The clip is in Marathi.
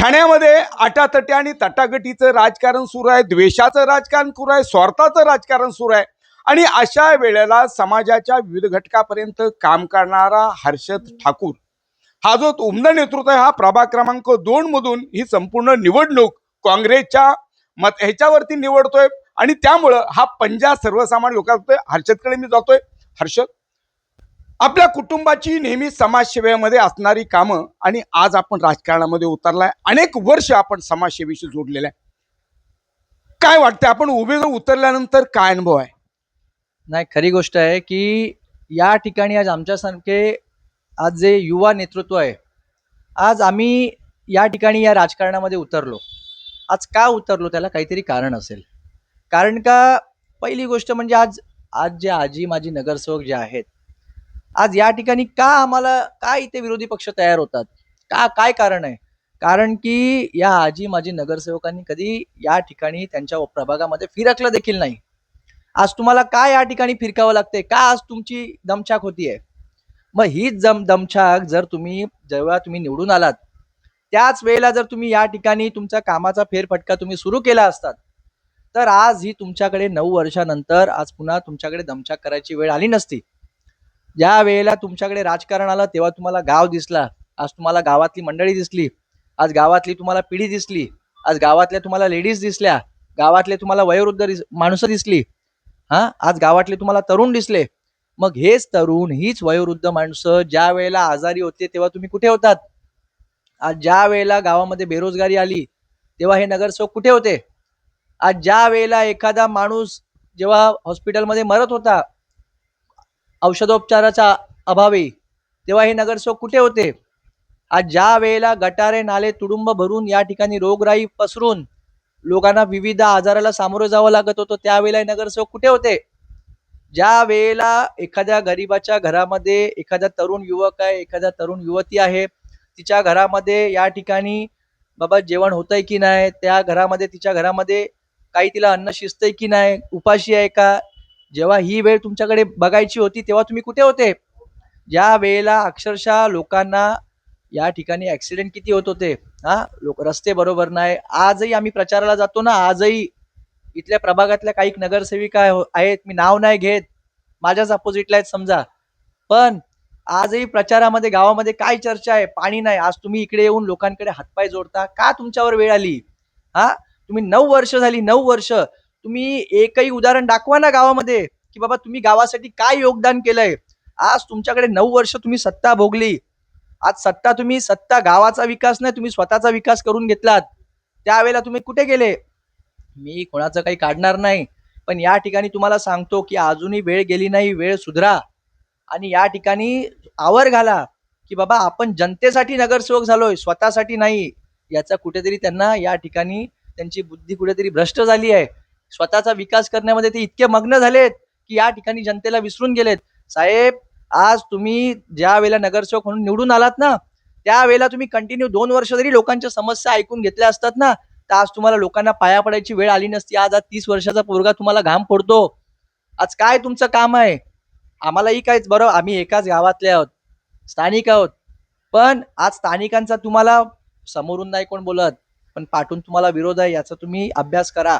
ठाण्यामध्ये आटातट्या आणि तटागटीचं राजकारण सुरू आहे, द्वेषाचं राजकारण सुरू आहे, स्वार्थाचं राजकारण सुरू आहे. आणि अशा वेळेला समाजाच्या विविध घटकापर्यंत काम करणारा हर्षद ठाकूर हा जो उमदा नेतृत्व आहे, हा प्रभाग क्रमांक 2 मधून ही संपूर्ण निवडणूक काँग्रेसच्या मत ह्याच्यावरती निवडतोय. आणि त्यामुळं हा पंजा सर्वसामान्य लोकांतोय. हर्षदकडे मी जातोय. हर्षद, आपल्या कुटुंबाची नेहमी समाजसेवेमध्ये असणारी कामं आणि आज आपण राजकारणामध्ये उतरलाय, अनेक वर्ष आपण समाजसेवेशी जोडलेलं आहे. काय वाटतं, आपण उभे उतरल्यानंतर काय अनुभव आहे? नाही, खरी गोष्ट आहे की या ठिकाणी आज आमच्यासारखे आज जे युवा नेतृत्व आहे, आज आम्ही या ठिकाणी या राजकारणामध्ये उतरलो. आज का उतरलो त्याला काहीतरी कारण असेल. कारण का पहिली गोष्ट म्हणजे आज आज जे आजी माजी नगरसेवक जे आहेत, आज या ठिकाणी का आम्हाला का इथे विरोधी पक्ष तयार होतात, का काय कारण आहे? कारण की या आजी माजी नगरसेवकांनी कधी या ठिकाणी त्यांच्या प्रभागामध्ये फिरकलं देखील नाही. आज तुम्हाला का या ठिकाणी फिरकावं लागते, का आज तुमची दमछाक होतीये? मग हीच दमछाक जर जेव्हा तुम्ही निवडून आलात, त्याच वेळेला जर तुम्ही या ठिकाणी तुमचा कामाचा फेरफटका तुम्ही सुरू केला असतात, तर आज ही तुमच्याकडे 9 वर्षानंतर आज पुन्हा तुमच्याकडे दमछाक करायची वेळ आली नसती. ज्या वेळेला तुमच्याकडे राजकारण आलं तेव्हा तुम्हाला गाव दिसला, आज तुम्हाला गावातली मंडळी दिसली, आज गावातली तुम्हाला पिढी दिसली, आज गावातल्या तुम्हाला लेडीज दिसल्या, गावातले तुम्हाला वयोवृद्ध माणसं दिसली. आज गावातले तुम्हाला तरुण दिसले. मग हेच तरुण, हीच वयोवृद्ध माणसं ज्या वेळेला आजारी होते तेव्हा तुम्ही कुठे होतात? आज ज्या वेळेला गावामध्ये बेरोजगारी आली तेव्हा हे नगरसेवक कुठे होते? आज ज्या वेळेला एखादा माणूस जेव्हा हॉस्पिटलमध्ये मरत होता औषधोपचाराच्या अभावी, तेव्हा हे नगरसेवक कुठे होते? आज ज्या वेळेला गटारे नाले तुडुंब भरून या ठिकाणी रोगराई पसरून लोकांना विविध आजाराला सामोरं जावं लागत होतं, त्यावेळेला हे नगरसेवक कुठे होते? ज्या वेळेला एखाद्या गरीबाच्या घरामध्ये एखादा तरुण युवक आहे, एखाद्या तरुण युवती आहे, तिच्या घरामध्ये या ठिकाणी बाबा जेवण होतंय की नाही, त्या घरामध्ये तिच्या घरामध्ये काही तिला अन्न शिजतंय की नाही, उपाशी आहे का, जेव्हा ही वेळ तुमच्याकडे बघायची होती तेव्हा तुम्ही कुठे होते? ज्या वेळेला अक्षरशः लोकांना या ठिकाणी ऍक्सिडेंट किती होत होते, लोक रस्ते बरोबर नाही. आजही आम्ही प्रचाराला जातो ना, आजही इथल्या प्रभागातल्या काही नगरसेविका आहेत, मी नाव नाही घेत, माझ्याच अपोजिटला आहेत समजा, पण आजही प्रचारामध्ये गावामध्ये काय चर्चा आहे? पाणी नाही. आज तुम्ही इकडे येऊन लोकांकडे हातपाय जोडता का? तुमच्यावर वेळ आली? तुम्ही 9 वर्ष झाली, 9 वर्ष तुम्ही एकही उदाहरण दाखवा ना गावामध्ये की बाबा तुम्ही गावासाठी काय योगदान केलंय. आज तुमच्याकडे 9 वर्ष तुम्ही सत्ता भोगली. आज सत्ता गावाचा विकास नाही, तुम्ही स्वतःचा विकास करून घेतलात. त्यावेळेला तुम्ही कुठे गेले? मी कोणाचं काही काढणार नाही, पण या ठिकाणी तुम्हाला सांगतो की अजूनही वेळ गेली नाही, वेळ सुधरा आणि या ठिकाणी आवर घाला की बाबा आपण जनतेसाठी नगरसेवक झालोय, स्वतःसाठी नाही. याचा कुठेतरी त्यांना या ठिकाणी त्यांची बुद्धी कुठेतरी भ्रष्ट झाली आहे. स्वतःचा विकास करण्यामध्ये ते इतके मग्न झालेत की या ठिकाणी जनतेला विसरून गेलेत. साहेब, आज तुम्ही ज्या वेळेला नगरसेवक म्हणून निवडून आलात ना, त्यावेळेला तुम्ही कंटिन्यू 2 वर्ष जरी लोकांच्या समस्या ऐकून घेतल्या असतात ना, तर आज तुम्हाला लोकांना पाया पडायची वेळ आली नसती. आज 30 वर्षाचा पोरगा तुम्हाला घाम फोडतो. आज काय तुमचं काम आहे? आम्हालाही काहीच, बरोबर आम्ही एकाच गावातले आहोत, स्थानिक आहोत, पण आज स्थानिकांचा तुम्हाला समोरून नाही कोण बोलत, पण पाठून तुम्हाला विरोध आहे, याचा तुम्ही अभ्यास करा.